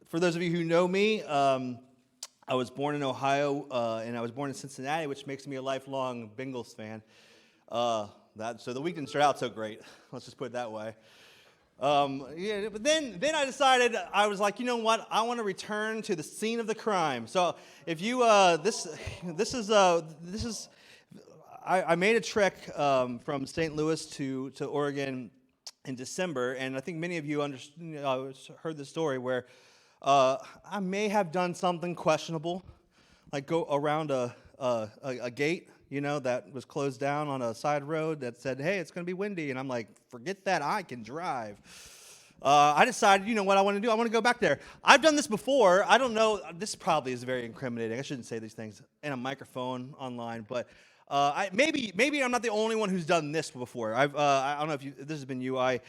For those of you who know me, I was born in Ohio, and I was born in Cincinnati, which makes me a lifelong Bengals fan. So the week didn't start out so great. Let's just put it that way. But then I decided, I was like, you know what? I want to return to the scene of the crime. So if you I made a trek from St. Louis to Oregon in December, and I think many of you heard the story where I may have done something questionable, like go around a gate, that was closed down on a side road that said, hey, it's going to be windy. And I'm like, forget that, I can drive. I decided, what I want to do? I want to go back there. I've done this before. I don't know. This probably is very incriminating. I shouldn't say these things in a microphone online, but maybe I'm not the only one who's done this before. I don't know if this has been you. I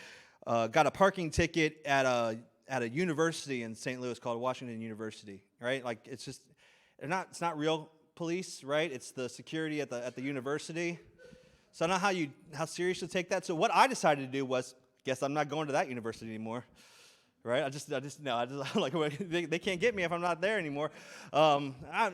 got a parking ticket at a university in St. Louis called Washington University, right? Like it's not real police, right? It's the security at the university. So I don't know how serious you take that. So what I decided to do was, guess I'm not going to that university anymore, right? I'm like, they can't get me if I'm not there anymore.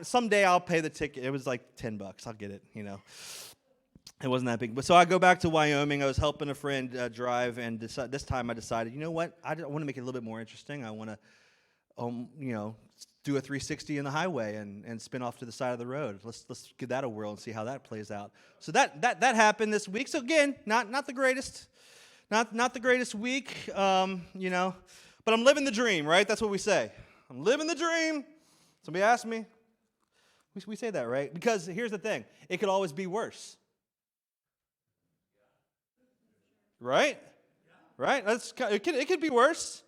Someday I'll pay the ticket. It was like $10. I'll get it, It wasn't that big. But so I go back to Wyoming. I was helping a friend drive, and this time I decided, you know what? I want to make it a little bit more interesting. I want to, do a 360 in the highway and spin off to the side of the road. Let's give that a whirl and see how that plays out. So that happened this week. So again, not the greatest, not the greatest week, but I'm living the dream, right? That's what we say. I'm living the dream. Somebody asked me. We say that, right? Because here's the thing. It could always be worse. Right? Right? It could be worse.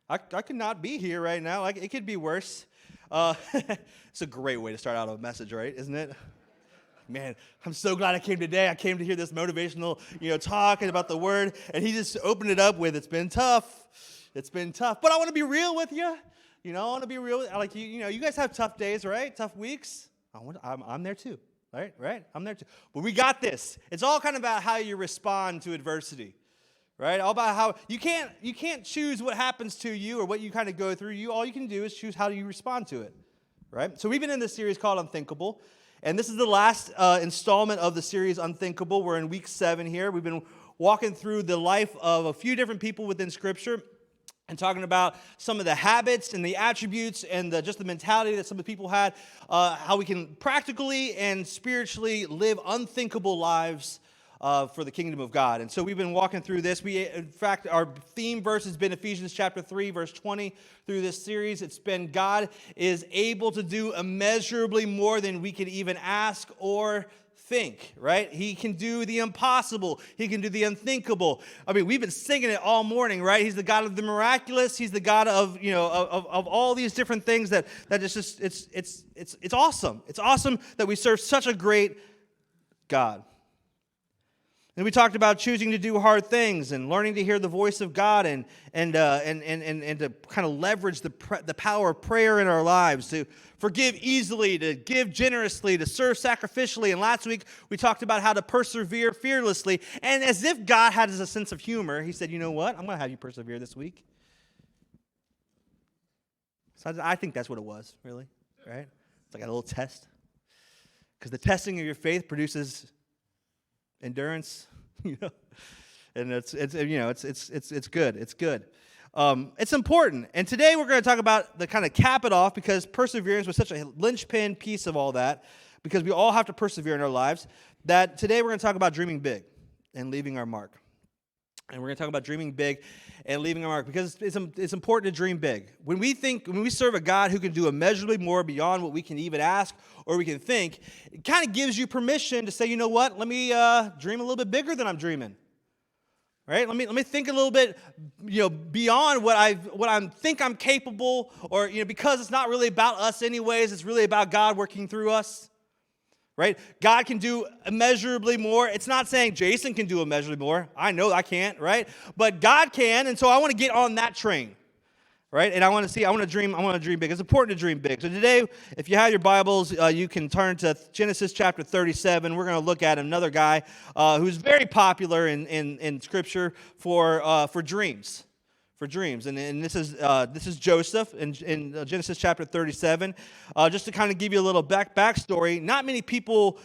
I could not be here right now. It could be worse. It's a great way to start out a message, right? Isn't it? Man, I'm so glad I came today. I came to hear this motivational, talk about the word, and he just opened it up with, it's been tough. It's been tough. But I want to be real with you. I want to be real. Like, you guys have tough days, right? Tough weeks. I'm there too, right? I'm there too. But we got this. It's all kind of about how you respond to adversity, right? All about how you can't choose what happens to you or what you kind of go through. All you can do is choose how you respond to it, right? So we've been in this series called Unthinkable. And this is the last installment of the series Unthinkable. We're in week 7 here. We've been walking through the life of a few different people within Scripture and talking about some of the habits and the attributes and just the mentality that some of the people had, how we can practically and spiritually live unthinkable lives for the kingdom of God. And so we've been walking through this. In fact, our theme verse has been Ephesians chapter 3, verse 20 through this series. It's been God is able to do immeasurably more than we could even ask or think, right? He can do the impossible. He can do the unthinkable. I mean, we've been singing it all morning, right? He's the God of the miraculous. He's the God of, of all these different things that is just, it's awesome. It's awesome that we serve such a great God. And we talked about choosing to do hard things and learning to hear the voice of God and to kind of leverage the power of prayer in our lives, to forgive easily, to give generously, to serve sacrificially. And last week we talked about how to persevere fearlessly. And as if God had a sense of humor, he said, you know what? I'm going to have you persevere this week. So I think that's what it was, really, right? It's like a little test. Because the testing of your faith produces endurance, and it's good. It's good. It's important. And today we're going to talk about the kind of cap it off, because perseverance was such a linchpin piece of all that, because we all have to persevere in our lives, that today we're going to talk about dreaming big and leaving our mark. And we're going to talk about dreaming big and leaving our mark, because it's important to dream big. When we serve a God who can do immeasurably more beyond what we can even ask or we can think, it kind of gives you permission to say, you know what, let me dream a little bit bigger than I'm dreaming. Right? Let me think a little bit, beyond what I think I'm capable, or because it's not really about us anyways. It's really about God working through us. Right? God can do immeasurably more. It's not saying Jason can do immeasurably more. I know I can't, right? But God can, and so I want to get on that train. Right? And I want to dream big. It's important to dream big. So today, if you have your Bibles, you can turn to Genesis chapter 37. We're going to look at another guy who's very popular in Scripture for dreams. for dreams. And this is Joseph in Genesis chapter 37. Just to kind of give you a little backstory, not many people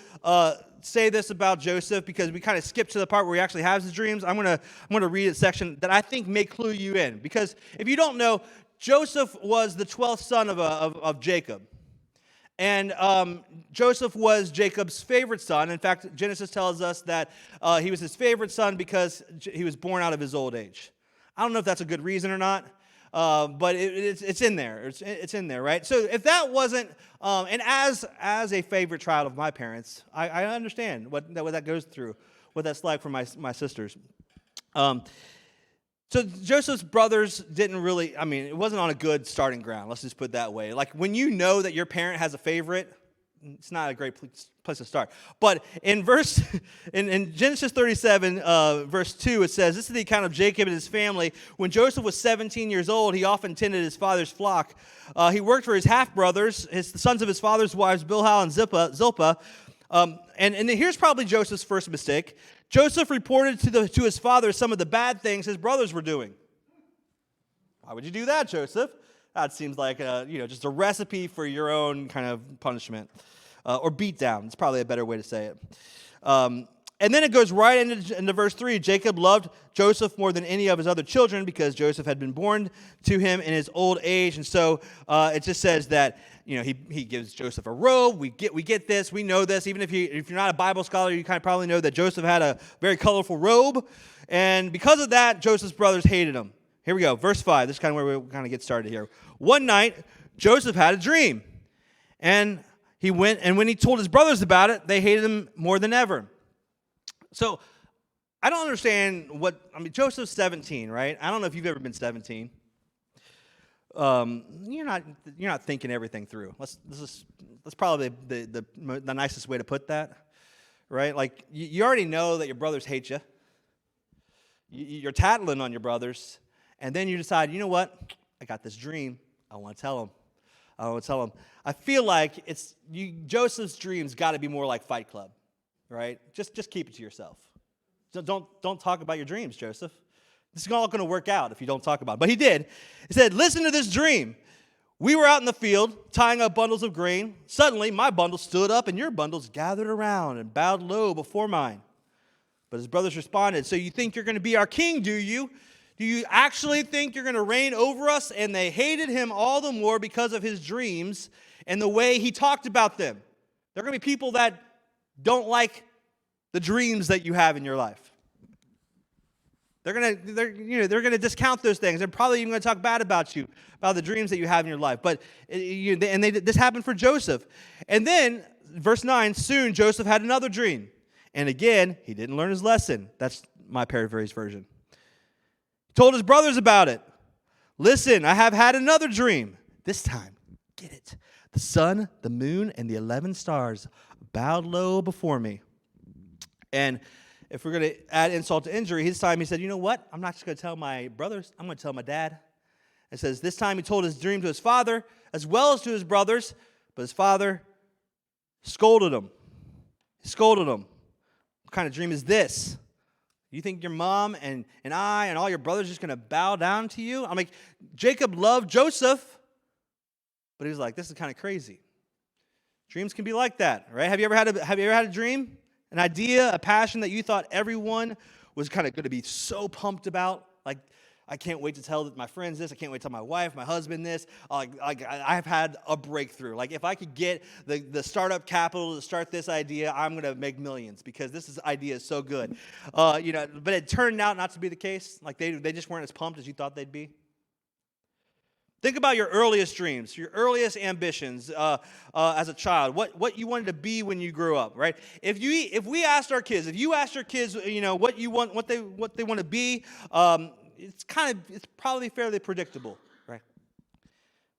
say this about Joseph because we kind of skip to the part where he actually has his dreams. I'm gonna read a section that I think may clue you in, because if you don't know, Joseph was the 12th son of Jacob. And Joseph was Jacob's favorite son. In fact, Genesis tells us that he was his favorite son because he was born out of his old age. I don't know if that's a good reason or not, but it's in there. It's in there, right? So if that wasn't, and as a favorite child of my parents, I understand what that goes through, what that's like for my sisters. So Joseph's brothers didn't really, it wasn't on a good starting ground. Let's just put it that way. Like when you know that your parent has a favorite, it's not a great place to start. But in Genesis 37, verse 2, it says, this is the account of Jacob and his family. When Joseph was 17 years old, he often tended his father's flock. He worked for his half-brothers, the sons of his father's wives, Bilhah and Zilpah. And here's probably Joseph's first mistake. Joseph reported to his father some of the bad things his brothers were doing. Why would you do that, Joseph? That seems like just a recipe for your own kind of punishment or beatdown. It's probably a better way to say it. And then it goes right into verse 3. Jacob loved Joseph more than any of his other children because Joseph had been born to him in his old age. And so it just says that he gives Joseph a robe. We get this. We know this. Even if you're not a Bible scholar, you kind of probably know that Joseph had a very colorful robe. And because of that, Joseph's brothers hated him. Here we go. Verse 5. This is kind of where we kind of get started here. One night, Joseph had a dream. And he went, and when he told his brothers about it, they hated him more than ever. So I don't understand Joseph's 17, right? I don't know if you've ever been 17. You're not thinking everything through. That's probably the nicest way to put that, right? Like you already know that your brothers hate you. You're tattling on your brothers, and then you decide, you know what? I got this dream. I want to tell them. I feel like Joseph's dreams got to be more like Fight Club, right? Just keep it to yourself. Don't talk about your dreams, Joseph. This is all going to work out if you don't talk about it. But he did. He said, listen to this dream. We were out in the field tying up bundles of grain. Suddenly, my bundle stood up, and your bundles gathered around and bowed low before mine. But his brothers responded, so you think you're going to be our king, do you? Do you actually think you're going to reign over us? And they hated him all the more because of his dreams and the way he talked about them. There are going to be people that don't like the dreams that you have in your life. They're gonna discount those things. They're probably even going to talk bad about you, about the dreams that you have in your life. But this happened for Joseph. And then, verse 9, soon Joseph had another dream. And again, he didn't learn his lesson. That's my paraphrase version. He told his brothers about it. Listen, I have had another dream. This time, get it. The sun, the moon, and the 11 stars bowed low before me. And if we're going to add insult to injury, this time he said, you know what? I'm not just going to tell my brothers. I'm going to tell my dad. It says, this time he told his dream to his father as well as to his brothers, but his father scolded him. He scolded him. What kind of dream is this? You think your mom and I and all your brothers are just going to bow down to you? I'm like, Jacob loved Joseph, but he was like, this is kind of crazy. Dreams can be like that, right? Have you ever had a dream? An idea, a passion that you thought everyone was kind of going to be so pumped about? Like, I can't wait to tell my friends this. I can't wait to tell my wife, my husband this. I've had a breakthrough. Like, if I could get the startup capital to start this idea, I'm going to make millions because this idea is so good. But it turned out not to be the case. Like, they just weren't as pumped as you thought they'd be. Think about your earliest dreams, your earliest ambitions as a child. What you wanted to be when you grew up, right? If you asked your kids, what you want, what they want to be, it's probably fairly predictable, right?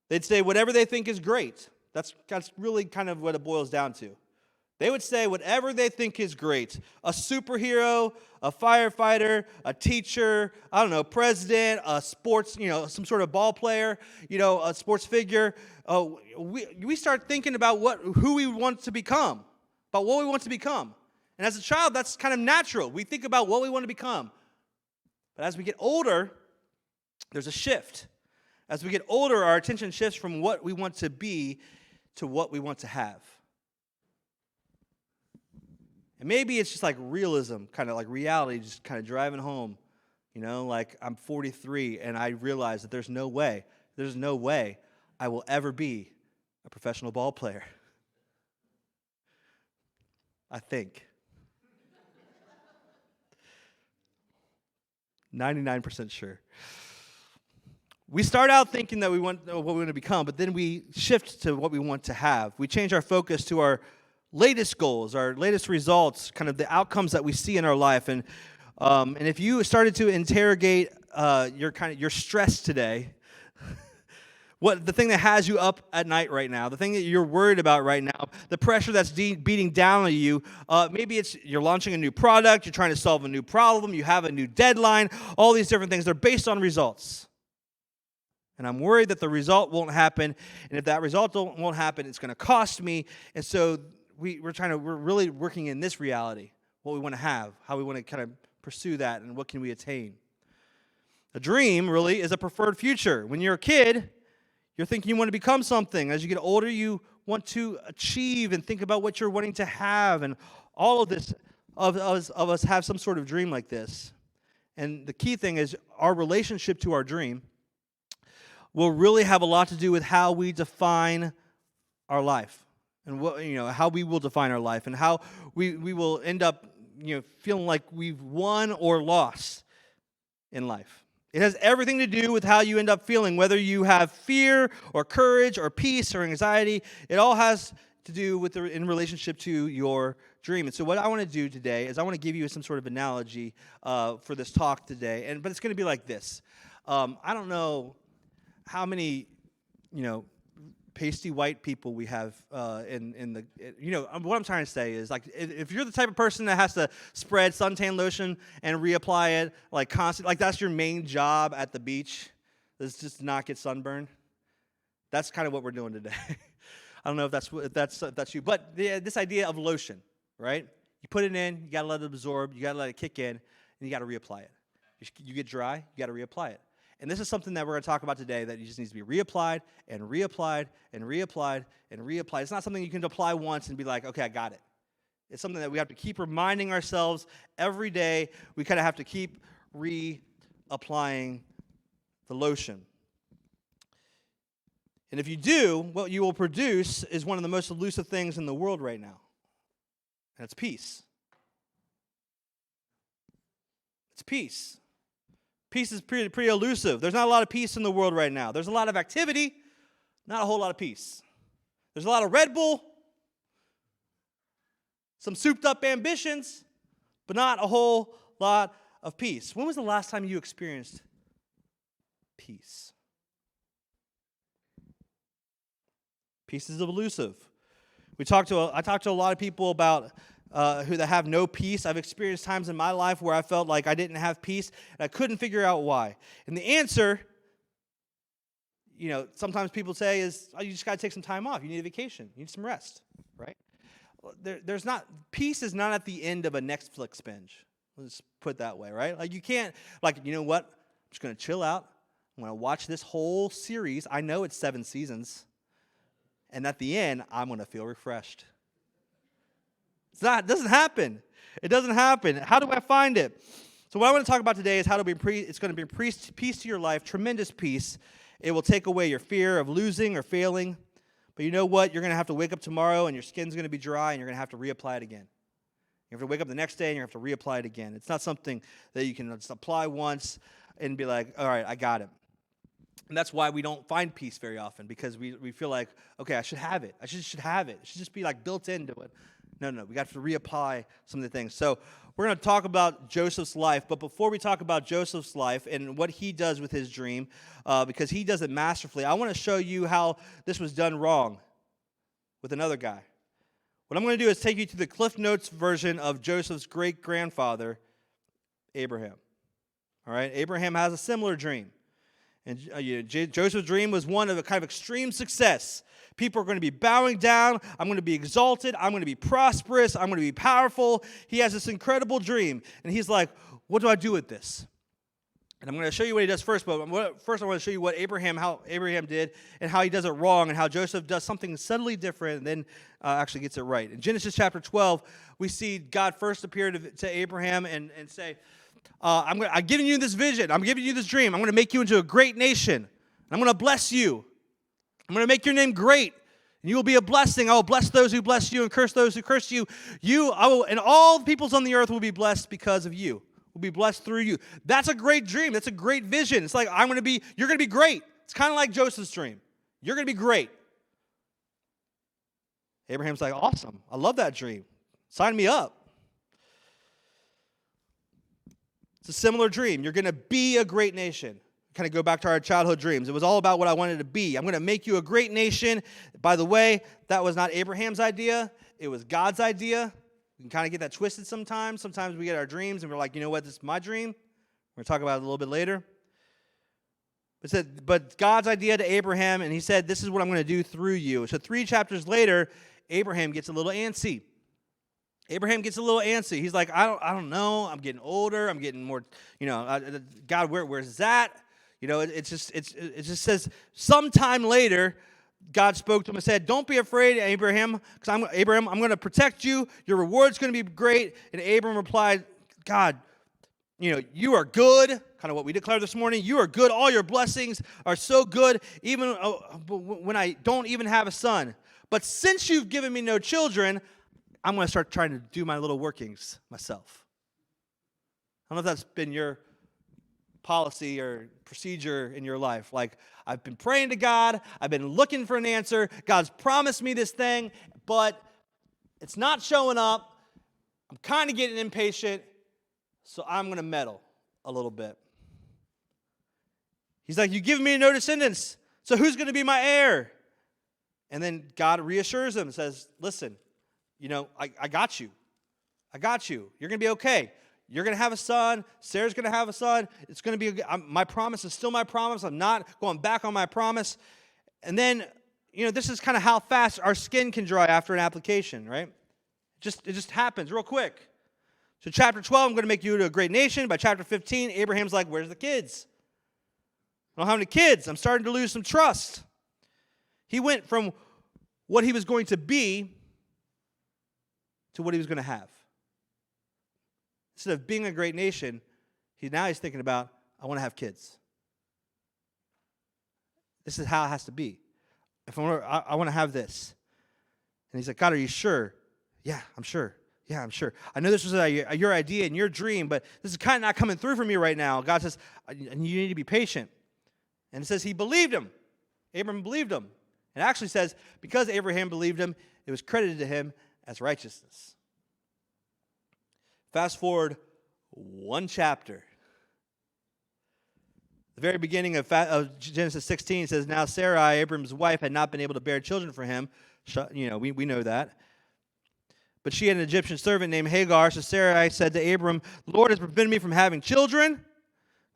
They'd say whatever they think is great. That's really kind of what it boils down to. They would say whatever they think is great. A superhero, a firefighter, a teacher, president, a sports, some sort of ball player, a sports figure. We start thinking about who we want to become, about what we want to become. And as a child, that's kind of natural. We think about what we want to become. But as we get older, There's a shift. As we get older, our attention shifts from what we want to be to what we want to have. And maybe it's just like realism, kind of like reality, just kind of driving home. Like I'm 43 and I realize that there's no way I will ever be a professional ball player. I think. 99% sure. We start out thinking that we want what we want to become, but then we shift to what we want to have. We change our focus to our latest goals, our latest results, kind of the outcomes that we see in our life. And if you started to interrogate your stress today, the thing that has you up at night right now, the thing that you're worried about right now, the pressure that's beating down on you, maybe it's you're launching a new product, you're trying to solve a new problem, you have a new deadline, all these different things, they're based on results. And I'm worried that the result won't happen, and if that result won't happen, it's going to cost me. And so we're really working in this reality, what we want to have, how we want to kind of pursue that, and what can we attain. A dream really is a preferred future. When you're a kid, you're thinking you want to become something. As you get older, you want to achieve and think about what you're wanting to have. And all of this, of us have some sort of dream like this. And the key thing is our relationship to our dream will really have a lot to do with how we define our life. And how we will define our life. And how we will end up feeling like we've won or lost in life. It has everything to do with how you end up feeling, whether you have fear or courage or peace or anxiety. It all has to do with in relationship to your dream. And so what I want to do today is I want to give you some sort of analogy for this talk today. But it's going to be like this. I don't know how many, pasty white people we have in the, what I'm trying to say is, like, if you're the type of person that has to spread suntan lotion and reapply it, like, constantly, like, that's your main job at the beach, is just to not get sunburned, that's kind of what we're doing today. I don't know if that's you, but this idea of lotion, right? You put it in, you got to let it absorb, you got to let it kick in, and you got to reapply it. You get dry, you got to reapply it. And this is something that we're going to talk about today that just needs to be reapplied and reapplied and reapplied and reapplied. It's not something you can apply once and be like, okay, I got it. It's something that we have to keep reminding ourselves every day. We kind of have to keep reapplying the lotion. And if you do, what you will produce is one of the most elusive things in the world right now. And it's peace. It's peace. Peace is pretty elusive. There's not a lot of peace in the world right now. There's a lot of activity, not a whole lot of peace. There's a lot of Red Bull, some souped-up ambitions, but not a whole lot of peace. When was the last time you experienced peace? Peace is elusive. I talked to a lot of people about who that have no peace. I've experienced times in my life where I felt like I didn't have peace, and I couldn't figure out why. And the answer, sometimes people say is, oh, you just got to take some time off. You need a vacation. You need some rest, right? Peace is not at the end of a Netflix binge. Let's put it that way, right? Like, you can't, you know what? I'm just going to chill out. I'm going to watch this whole series. I know it's 7 seasons. And at the end, I'm going to feel refreshed. It doesn't happen. It doesn't happen. How do I find it? So what I want to talk about today is how to it's going to be peace to your life, tremendous peace. It will take away your fear of losing or failing. But you know what? You're going to have to wake up tomorrow and your skin's going to be dry and you're going to have to reapply it again. You have to wake up the next day and you have to reapply it again. It's not something that you can just apply once and be like, all right, I got it. And that's why we don't find peace very often, because we feel like, okay, I should have it. I should have it. It should just be built into it. No, we got to reapply some of the things. So we're going to talk about Joseph's life. But before we talk about Joseph's life and what he does with his dream, because he does it masterfully, I want to show you how this was done wrong with another guy. What I'm going to do is take you to the Cliff Notes version of Joseph's great-grandfather, Abraham. All right, Abraham has a similar dream. And Joseph's dream was one of a kind of extreme success. People are going to be bowing down. I'm going to be exalted. I'm going to be prosperous. I'm going to be powerful. He has this incredible dream. And he's like, what do I do with this? And I'm going to show you what he does first, but first I want to show you how Abraham did and how he does it wrong and how Joseph does something subtly different and then actually gets it right. In Genesis chapter 12, we see God first appear to Abraham and say, I'm giving you this vision. I'm giving you this dream. I'm going to make you into a great nation. And I'm going to bless you. I'm going to make your name great. And you will be a blessing. I will bless those who bless you and curse those who curse you. And all peoples on the earth will be blessed because of you. Will be blessed through you. That's a great dream. That's a great vision. It's like, you're going to be great. It's kind of like Joseph's dream. You're going to be great. Abraham's like, awesome. I love that dream. Sign me up. It's a similar dream. You're going to be a great nation. Kind of go back to our childhood dreams. It was all about what I wanted to be. I'm going to make you a great nation. By the way, that was not Abraham's idea. It was God's idea. We can kind of get that twisted sometimes. Sometimes we get our dreams and we're like, you know what, this is my dream. We're going to talk about it a little bit later. But God's idea to Abraham, and he said, this is what I'm going to do through you. So 3 chapters later, Abraham gets a little antsy. He's like, I don't know. I'm getting older. I'm getting more, God, where's that? It just says sometime later, God spoke to him and said, don't be afraid, Abraham, because I'm going to protect you. Your reward's going to be great. And Abraham replied, God, you are good. Kind of what we declared this morning. You are good. All your blessings are so good, even when I don't even have a son. But since you've given me no children, I'm going to start trying to do my little workings myself. I don't know if that's been your policy or procedure in your life. Like, I've been praying to God. I've been looking for an answer. God's promised me this thing, but it's not showing up. I'm kind of getting impatient, so I'm going to meddle a little bit. He's like, you've given me no descendants, so who's going to be my heir? And then God reassures him and says, listen, I got you. I got you. You're going to be okay. You're going to have a son. Sarah's going to have a son. It's going to be, my promise is still my promise. I'm not going back on my promise. And then, this is kind of how fast our skin can dry after an application, right? It just happens real quick. So chapter 12, I'm going to make you into a great nation. By chapter 15, Abraham's like, where's the kids? I don't have any kids. I'm starting to lose some trust. He went from what he was going to be to what he was going to have. Instead of being a great nation, he's thinking about, I want to have kids. This is how it has to be. If I want to have this. And he's like, God, are you sure? Yeah, I'm sure. Yeah, I'm sure. I know this was your idea and your dream, but this is kind of not coming through for me right now. God says, you need to be patient. And it says he believed him. Abraham believed him. It actually says, because Abraham believed him, it was credited to him as righteousness. Fast forward 1 chapter. The very beginning of Genesis 16 says, now Sarai, Abram's wife, had not been able to bear children for him. We know that. But she had an Egyptian servant named Hagar. So Sarai said to Abram, the Lord has prevented me from having children.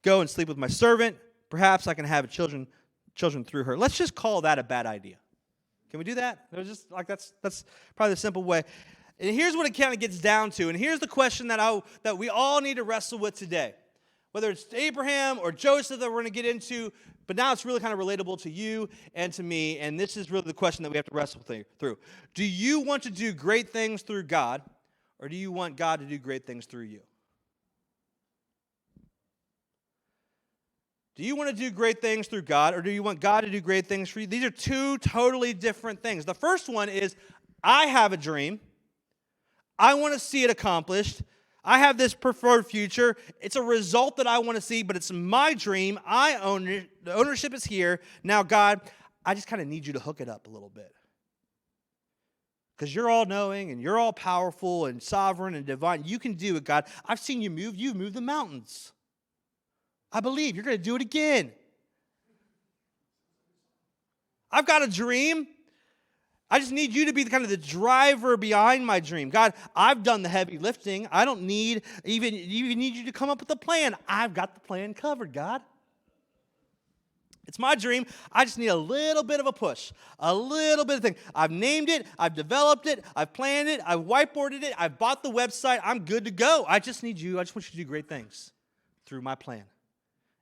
Go and sleep with my servant. Perhaps I can have children through her. Let's just call that a bad idea. Can we do that? That's probably the simple way. And here's what it kind of gets down to. And here's the question that we all need to wrestle with today. Whether it's Abraham or Joseph that we're going to get into, but now it's really kind of relatable to you and to me. And this is really the question that we have to wrestle through. Do you want to do great things through God, or do you want God to do great things through you? Do you want to do great things through God, or do you want God to do great things for you? These are two totally different things. The first one is, I have a dream. I want to see it accomplished. I have this preferred future. It's a result that I want to see, but it's my dream. I own it. The ownership is here. Now, God, I just kind of need you to hook it up a little bit. Because you're all-knowing, and you're all-powerful, and sovereign, and divine. You can do it, God. I've seen you move. You've moved the mountains. I believe you're going to do it again. I've got a dream. I just need you to be the driver behind my dream. God, I've done the heavy lifting. I don't need even need you to come up with a plan. I've got the plan covered, God. It's my dream. I just need a little bit of a push, a little bit of thing. I've named it. I've developed it. I've planned it. I've whiteboarded it. I've bought the website. I'm good to go. I just need you. I just want you to do great things through my plan.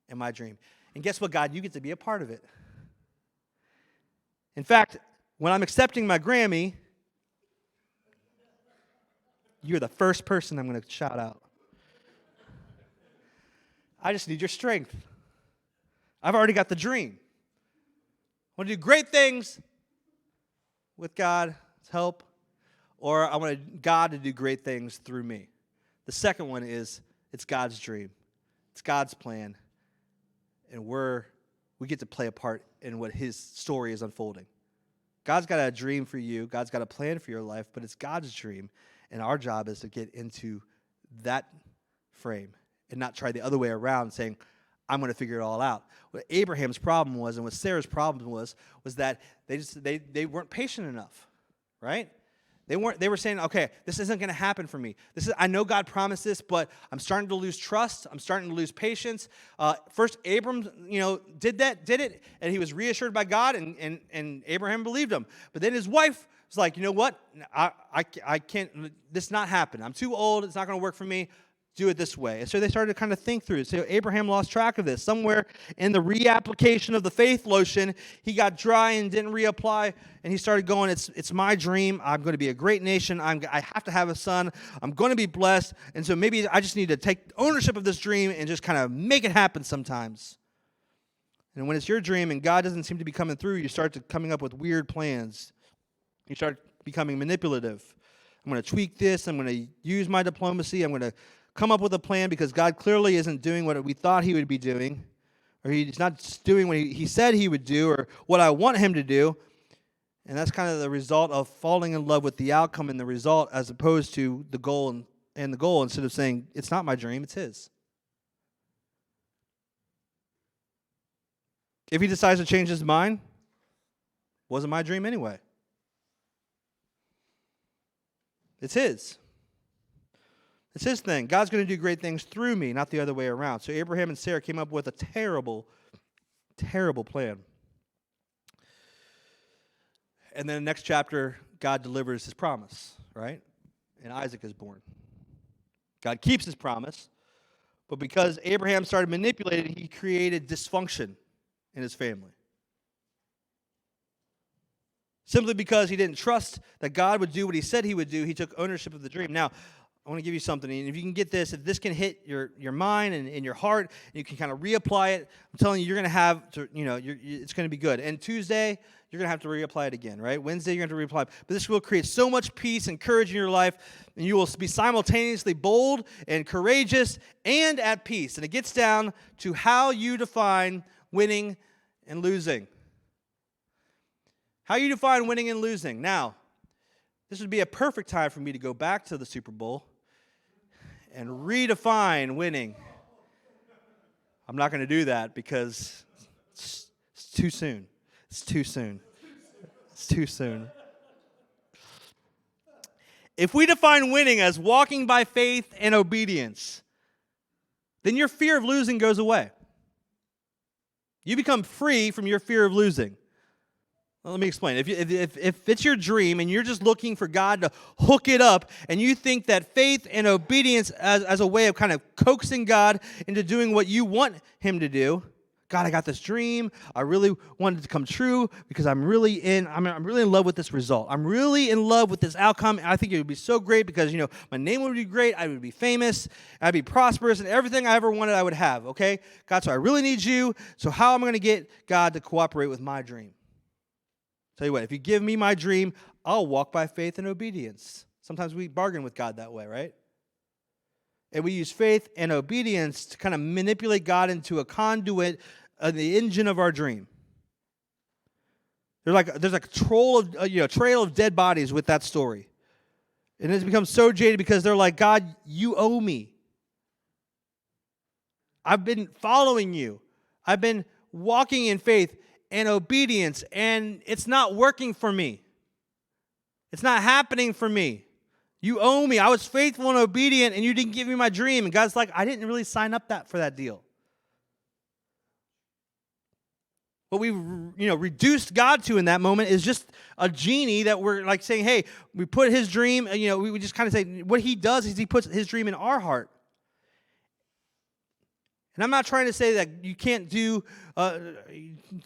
in my dream. And guess what, God? You get to be a part of it. In fact, when I'm accepting my Grammy, you're the first person I'm going to shout out. I just need your strength. I've already got the dream. I want to do great things with God's help, or I want God to do great things through me. The second one is it's God's dream. It's God's plan. And we get to play a part in what his story is unfolding. God's got a dream for you. God's got a plan for your life, but it's God's dream. And our job is to get into that frame and not try the other way around saying, I'm going to figure it all out. What Abraham's problem was and what Sarah's problem was that they weren't patient enough, right? They were saying, okay, this isn't going to happen for me. I know God promised this, but I'm starting to lose trust. I'm starting to lose patience. First, Abram, did it, and he was reassured by God, and Abraham believed him. But then his wife was like, you know what? I can't. This not happen. I'm too old. It's not going to work for me. Do it this way. And so they started to kind of think through it. So Abraham lost track of this. Somewhere in the reapplication of the faith lotion, he got dry and didn't reapply, and he started going, it's my dream. I'm going to be a great nation. I have to have a son. I'm going to be blessed. And so maybe I just need to take ownership of this dream and just kind of make it happen sometimes. And when it's your dream and God doesn't seem to be coming through, you start coming up with weird plans. You start becoming manipulative. I'm going to tweak this. I'm going to use my diplomacy. I'm going to come up with a plan because God clearly isn't doing what we thought he would be doing, or he's not doing what he said he would do, or what I want him to do. And that's kind of the result of falling in love with the outcome and the result as opposed to the goal and the goal, instead of saying, it's not my dream, it's his. If he decides to change his mind, wasn't my dream anyway. It's his. It's his thing. God's going to do great things through me, not the other way around. So Abraham and Sarah came up with a terrible, terrible plan. And then the next chapter, God delivers his promise, right? And Isaac is born. God keeps his promise, but because Abraham started manipulating, he created dysfunction in his family. Simply because he didn't trust that God would do what he said he would do, he took ownership of the dream. Now, I want to give you something, and if you can get this, if this can hit your mind and your heart, and you can kind of reapply it, I'm telling you, you're going to have to, it's going to be good. And Tuesday, you're going to have to reapply it again, right? Wednesday, you're going to have to reapply. But this will create so much peace and courage in your life, and you will be simultaneously bold and courageous and at peace. And it gets down to how you define winning and losing. How you define winning and losing. Now, this would be a perfect time for me to go back to the Super Bowl and redefine winning. I'm not going to do that because it's too soon. It's too soon. It's too soon. If we define winning as walking by faith and obedience, then your fear of losing goes away. You become free from your fear of losing. Well, let me explain. If it's your dream and you're just looking for God to hook it up, and you think that faith and obedience as a way of kind of coaxing God into doing what you want him to do, God, I got this dream. I really want it to come true because I'm really in love with this result. I'm really in love with this outcome. I think it would be so great because, my name would be great. I would be famous. I'd be prosperous, and everything I ever wanted I would have, okay? God, so I really need you. So how am I going to get God to cooperate with my dream? Tell you what, if you give me my dream, I'll walk by faith and obedience. Sometimes we bargain with God that way, right? And we use faith and obedience to kind of manipulate God into a conduit of the engine of our dream. There's like a trail of dead bodies with that story. And it's become so jaded because they're like, God, you owe me. I've been following you. I've been walking in faith and obedience, and it's not working for me. It's not happening for me. You owe me. I was faithful and obedient, and you didn't give me my dream. And God's like, I didn't really sign up for that deal. What we reduced God to in that moment is just a genie that we're like saying, hey, we put his dream, we just kind of say, what he does is he puts his dream in our heart. And I'm not trying to say that you can't do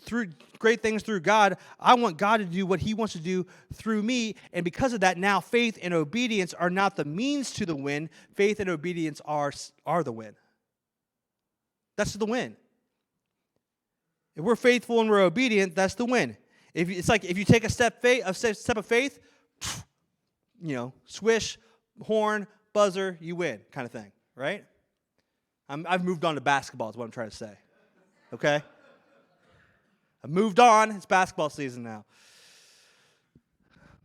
through great things through God. I want God to do what he wants to do through me. And because of that, now faith and obedience are not the means to the win. Faith and obedience are the win. That's the win. If we're faithful and we're obedient, that's the win. It's like if you take a step of faith, swish, horn, buzzer, you win kind of thing, right? I've moved on to basketball is what I'm trying to say, okay? I've moved on. It's basketball season now.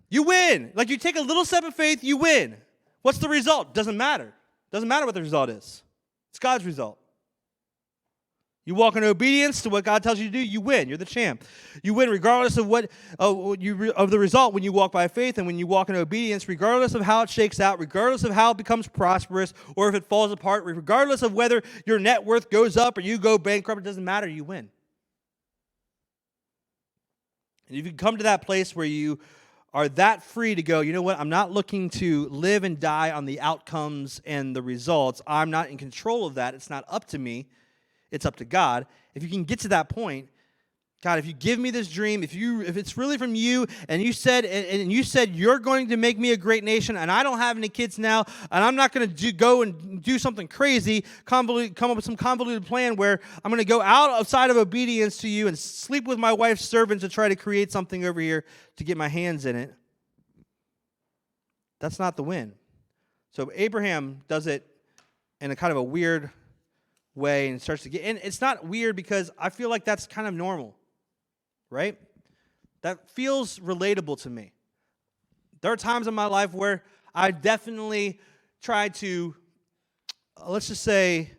You win. Like you take a little step of faith, you win. What's the result? Doesn't matter. Doesn't matter what the result is. It's God's result. You walk in obedience to what God tells you to do, you win. You're the champ. You win regardless of of the result when you walk by faith and when you walk in obedience, regardless of how it shakes out, regardless of how it becomes prosperous or if it falls apart, regardless of whether your net worth goes up or you go bankrupt, it doesn't matter. You win. And if you come to that place where you are that free to go, you know what? I'm not looking to live and die on the outcomes and the results. I'm not in control of that. It's not up to me. It's up to God. If you can get to that point, God, if you give me this dream, if it's really from you, and you said you're going to make me a great nation, and I don't have any kids now, and I'm not going to go and do something crazy, come up with some convoluted plan where I'm going to go outside of obedience to you and sleep with my wife's servants to try to create something over here to get my hands in it. That's not the win. So Abraham does it in a kind of a weird way and starts to get, and it's not weird because I feel like that's kind of normal, right? That feels relatable to me. There are times in my life where I definitely try to, let's just say,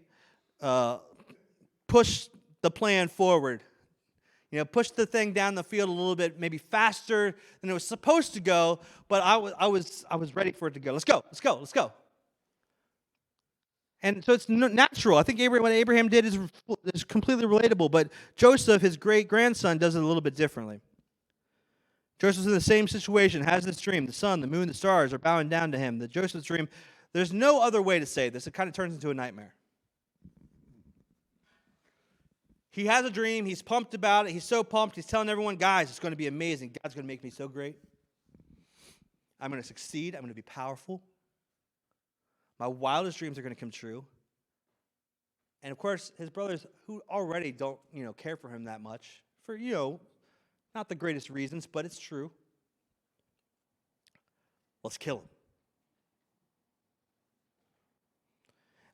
push the plan forward. Push the thing down the field a little bit, maybe faster than it was supposed to go, but I was ready for it to go. Let's go. And so it's natural. I think what Abraham did is completely relatable, but Joseph, his great-grandson, does it a little bit differently. Joseph's in the same situation, has this dream. The sun, the moon, the stars are bowing down to him. Joseph's dream, there's no other way to say this. It kind of turns into a nightmare. He has a dream. He's pumped about it. He's so pumped. He's telling everyone, guys, it's going to be amazing. God's going to make me so great. I'm going to succeed. I'm going to be powerful. My wildest dreams are going to come true. And of course, his brothers, who already don't, care for him that much, for, not the greatest reasons, but it's true. Let's kill him.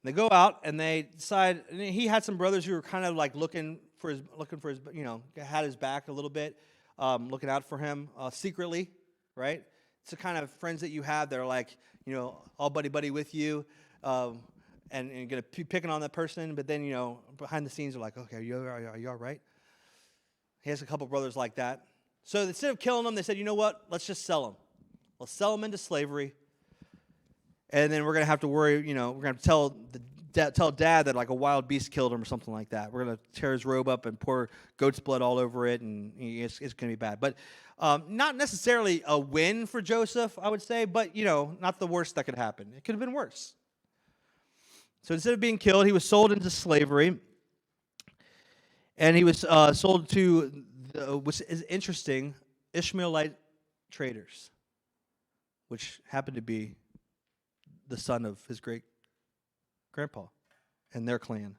And they go out and they decide, and he had some brothers who were kind of like looking for his, had his back a little bit, looking out for him secretly, right? It's the kind of friends that you have that are like, all buddy with you, and going to be picking on that person, but then, behind the scenes, they're like, okay, are you all right? He has a couple brothers like that. So instead of killing them, they said, you know what? Let's just sell them. Let's sell them into slavery, and then we're going to have to worry, we're going to tell Dad that like a wild beast killed him or something like that. We're going to tear his robe up and pour goat's blood all over it, and it's going to be bad. But not necessarily a win for Joseph, I would say, but, not the worst that could happen. It could have been worse. So instead of being killed, he was sold into slavery, and he was sold to, which is interesting, Ishmaelite traders, which happened to be the son of his great-grandpa and their clan.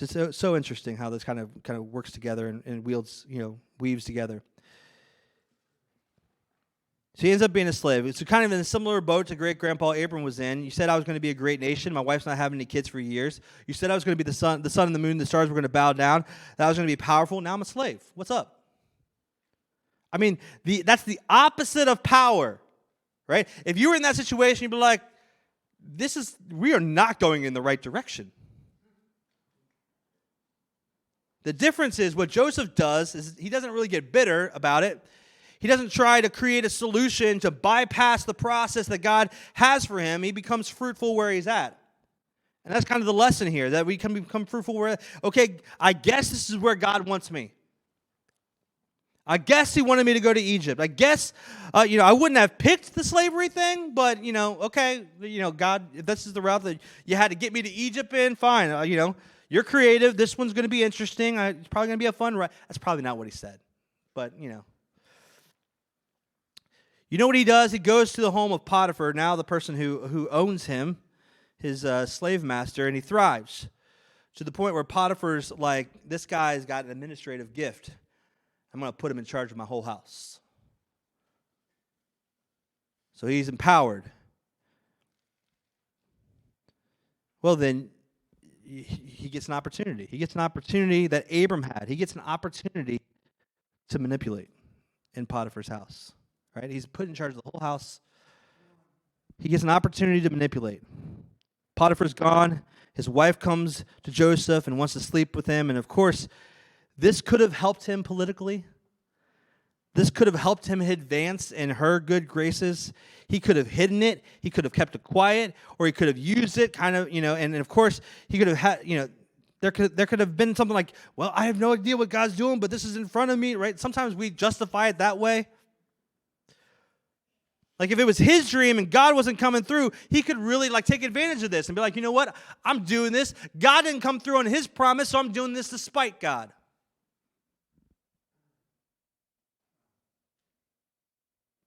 It's so interesting how this kind of works together and weaves together. So he ends up being a slave. It's kind of in a similar boat to great-grandpa Abram was in. You said I was going to be a great nation. My wife's not having any kids for years. You said I was going to be the sun and the moon, the stars were going to bow down. That I was going to be powerful. Now I'm a slave. What's up? I mean, that's the opposite of power, right? If you were in that situation, you'd be like, we are not going in the right direction. The difference is what Joseph does is he doesn't really get bitter about it. He doesn't try to create a solution to bypass the process that God has for him. He becomes fruitful where he's at. And that's kind of the lesson here, that we can become fruitful where, okay, I guess this is where God wants me. I guess he wanted me to go to Egypt. I guess, I wouldn't have picked the slavery thing, but, okay, God, if this is the route that you had to get me to Egypt in, fine. You're creative. This one's going to be interesting. It's probably going to be a fun ride. That's probably not what he said, but, You know what he does? He goes to the home of Potiphar, now the person who owns him, his slave master, and he thrives to the point where Potiphar's like, this guy's got an administrative gift. I'm going to put him in charge of my whole house. So he's empowered. Well, then he gets an opportunity. He gets an opportunity that Abram had. He gets an opportunity to manipulate in Potiphar's house. Right? He's put in charge of the whole house. He gets an opportunity to manipulate. Potiphar's gone. His wife comes to Joseph and wants to sleep with him. And of course, this could have helped him politically. This could have helped him advance in her good graces. He could have hidden it. He could have kept it quiet, or he could have used it and of course, he could have had, there could have been something like, well, I have no idea what God's doing, but this is in front of me, right? Sometimes we justify it that way. Like if it was his dream and God wasn't coming through, he could really take advantage of this and be like, you know what? I'm doing this. God didn't come through on his promise, so I'm doing this to spite God.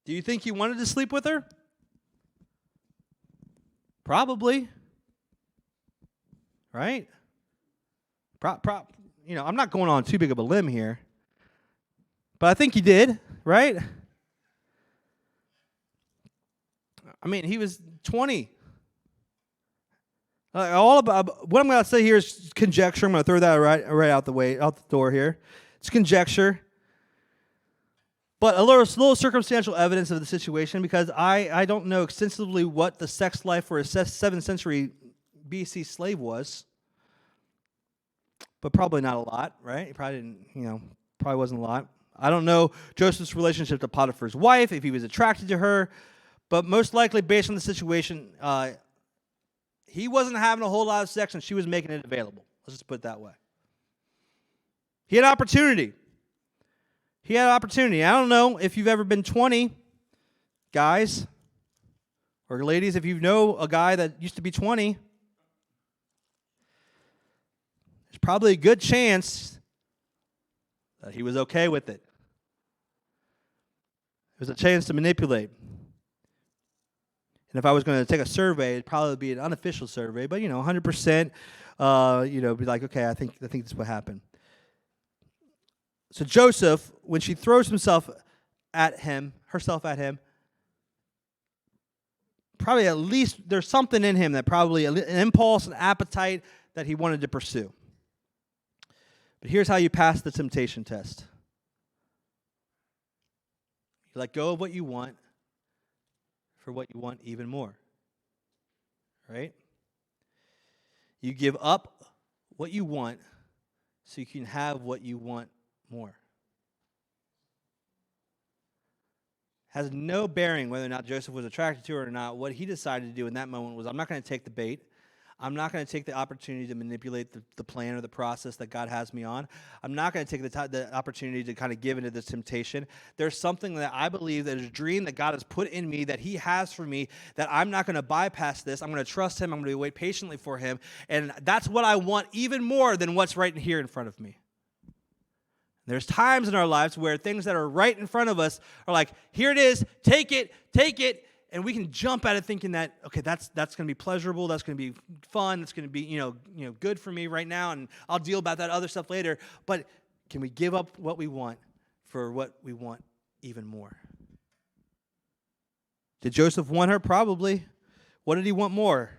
Do you think he wanted to sleep with her? Probably. Right? I'm not going on too big of a limb here. But I think he did, right? I mean, he was 20. All about what I'm going to say here is conjecture. I'm going to throw that right out the door here. It's conjecture. But a little circumstantial evidence of the situation, because I don't know extensively what the sex life for a 7th century BC slave was. But probably not a lot, right? He probably didn't, probably wasn't a lot. I don't know Joseph's relationship to Potiphar's wife, if he was attracted to her. But most likely, based on the situation, he wasn't having a whole lot of sex, and she was making it available. Let's just put it that way. He had opportunity. He had opportunity. I don't know if you've ever been 20, guys, or ladies, if you know a guy that used to be 20, there's probably a good chance that he was okay with it. There's a chance to manipulate. And if I was going to take a survey, it'd probably be an unofficial survey, but 100%, be like, okay, I think this is what happened. So Joseph, when she throws herself at him, probably at least there's something in him that probably an impulse, an appetite that he wanted to pursue. But here's how you pass the temptation test. You let go of what you want for what you want even more. Right? You give up what you want so you can have what you want more. Has no bearing whether or not Joseph was attracted to her or not. What he decided to do in that moment was, I'm not going to take the bait. I'm not going to take the opportunity to manipulate the plan or the process that God has me on. I'm not going to take the opportunity to kind of give into this temptation. There's something that I believe, that is a dream that God has put in me, that he has for me, that I'm not going to bypass this. I'm going to trust him. I'm going to wait patiently for him. And that's what I want even more than what's right here in front of me. There's times in our lives where things that are right in front of us are like, here it is, take it, and we can jump at it thinking that, okay, that's going to be pleasurable, that's going to be fun, that's going to be good for me right now, and I'll deal about that other stuff later. But can we give up what we want for what we want even more? Did Joseph want her? Probably. What did he want more?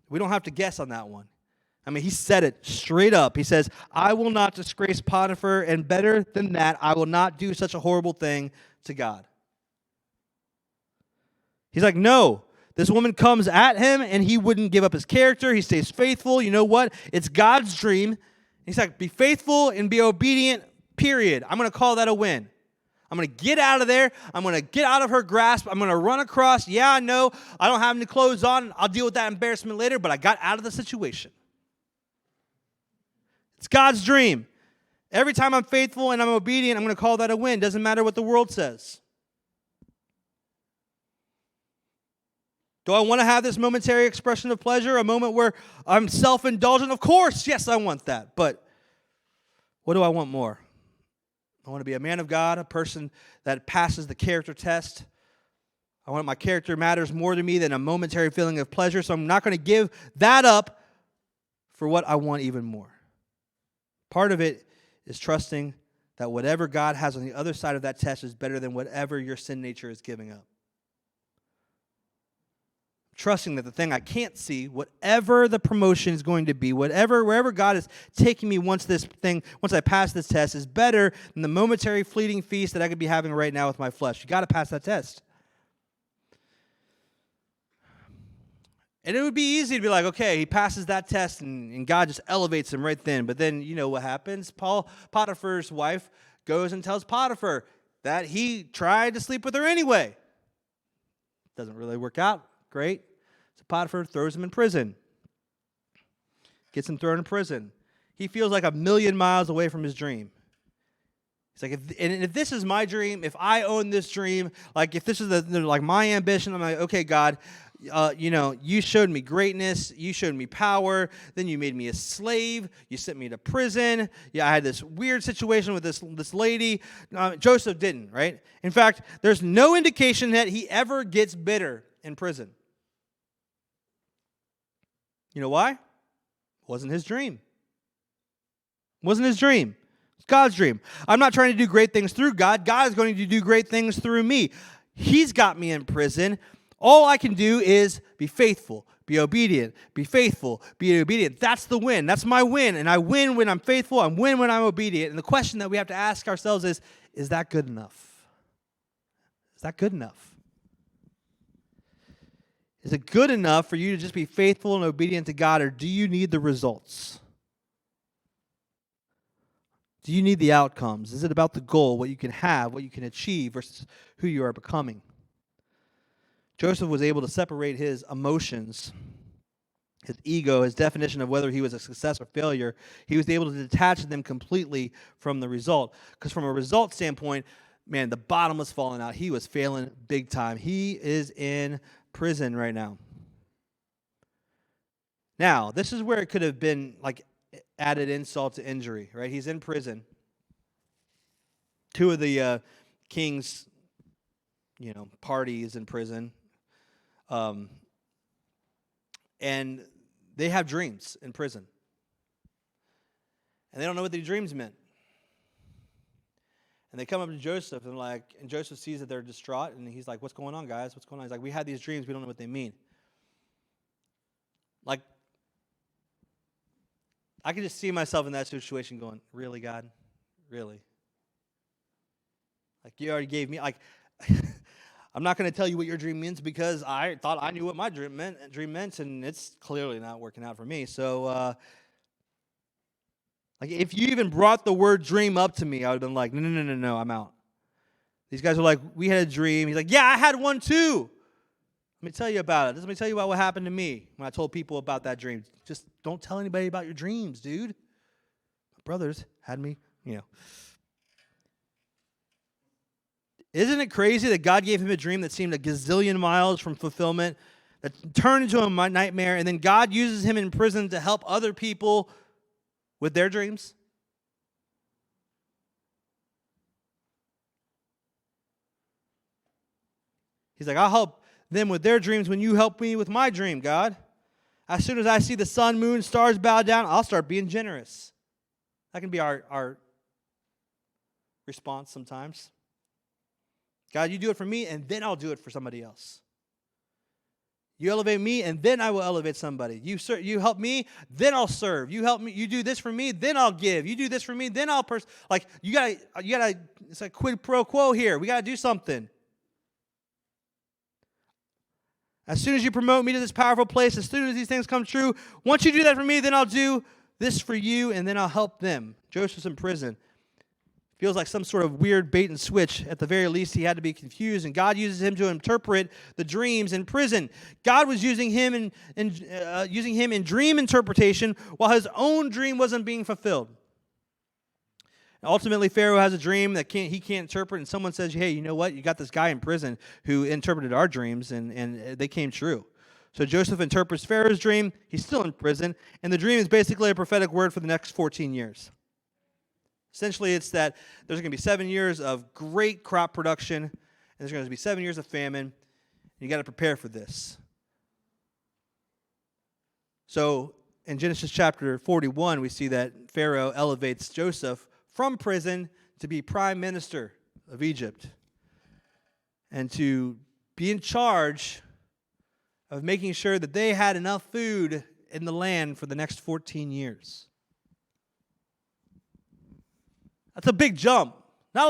We don't have to guess on that one. I mean, he said it straight up. He says, I will not disgrace Potiphar, and better than that, I will not do such a horrible thing to God. He's like, no. This woman comes at him, and he wouldn't give up his character. He stays faithful. You know what? It's God's dream. He's like, be faithful and be obedient, period. I'm going to call that a win. I'm going to get out of there. I'm going to get out of her grasp. I'm going to run across. Yeah, I know. I don't have any clothes on. I'll deal with that embarrassment later, but I got out of the situation. It's God's dream. Every time I'm faithful and I'm obedient, I'm going to call that a win. Doesn't matter what the world says. Do I want to have this momentary expression of pleasure, a moment where I'm self-indulgent? Of course, yes, I want that. But what do I want more? I want to be a man of God, a person that passes the character test. I want my character matters more to me than a momentary feeling of pleasure, so I'm not going to give that up for what I want even more. Part of it is trusting that whatever God has on the other side of that test is better than whatever your sin nature is giving up. Trusting that the thing I can't see, whatever the promotion is going to be, wherever God is taking me once I pass this test, is better than the momentary fleeting feast that I could be having right now with my flesh. You got to pass that test. And it would be easy to be like, okay, he passes that test and God just elevates him right then. But then, you know what happens? Potiphar's wife goes and tells Potiphar that he tried to sleep with her anyway. Doesn't really work out. Great. So Potiphar throws him in prison. Gets him thrown in prison. He feels like 1,000,000 miles away from his dream. He's like, if this is my dream, if I own this dream, like if this is like my ambition, I'm like, okay, God, you showed me greatness, you showed me power, then you made me a slave, you sent me to prison. Yeah, I had this weird situation with this lady. Joseph didn't, right? In fact, there's no indication that he ever gets bitter in prison. You know why? It wasn't his dream. It wasn't his dream. It's God's dream. I'm not trying to do great things through God. God is going to do great things through me. He's got me in prison. All I can do is be faithful, be obedient, be faithful, be obedient. That's the win. That's my win. And I win when I'm faithful. I win when I'm obedient. And the question that we have to ask ourselves is that good enough? Is that good enough? Is it good enough for you to just be faithful and obedient to God, or do you need the results? Do you need the outcomes? Is it about the goal, what you can have, what you can achieve, versus who you are becoming? Joseph was able to separate his emotions, his ego, his definition of whether he was a success or failure. He was able to detach them completely from the result. Because from a result standpoint, man, the bottom was falling out. He was failing big time. He is in prison right now. Now, this is where it could have been like added insult to injury, right? He's in prison. Two of the king's, parties in prison. And they have dreams in prison. And they don't know what the dreams meant. And they come up to Joseph and Joseph sees that they're distraught, and he's like, what's going on, guys? What's going on? He's like, we had these dreams, we don't know what they mean. Like, I can just see myself in that situation going, really, God? Really? Like, you already gave me, I'm not going to tell you what your dream means because I thought I knew what my dream meant, and it's clearly not working out for me. So, if you even brought the word dream up to me, I would have been like, no, I'm out. These guys are like, we had a dream. He's like, yeah, I had one too. Let me tell you about it. Let me tell you about what happened to me when I told people about that dream. Just don't tell anybody about your dreams, dude. My brothers had me, Isn't it crazy that God gave him a dream that seemed a gazillion miles from fulfillment, that turned into a nightmare, and then God uses him in prison to help other people with their dreams? He's like, I'll help them with their dreams when you help me with my dream, God. As soon as I see the sun, moon, stars bow down, I'll start being generous. That can be our response sometimes. God, you do it for me, and then I'll do it for somebody else. You elevate me, and then I will elevate somebody. You help me, then I'll serve. You help me. You do this for me, then I'll give. You do this for me, then I'll you gotta. It's like quid pro quo here. We gotta do something. As soon as you promote me to this powerful place, as soon as these things come true, once you do that for me, then I'll do this for you, and then I'll help them. Joseph's in prison. Feels like some sort of weird bait and switch. At the very least, he had to be confused, and God uses him to interpret the dreams in prison. God was using him in dream interpretation while his own dream wasn't being fulfilled. Ultimately, Pharaoh has a dream that he can't interpret, and someone says, hey, you know what? You got this guy in prison who interpreted our dreams, and they came true. So Joseph interprets Pharaoh's dream. He's still in prison, and the dream is basically a prophetic word for the next 14 years. Essentially, it's that there's going to be 7 years of great crop production, and there's going to be 7 years of famine. And you got to prepare for this. So in Genesis chapter 41, we see that Pharaoh elevates Joseph from prison to be prime minister of Egypt and to be in charge of making sure that they had enough food in the land for the next 14 years. That's a big jump.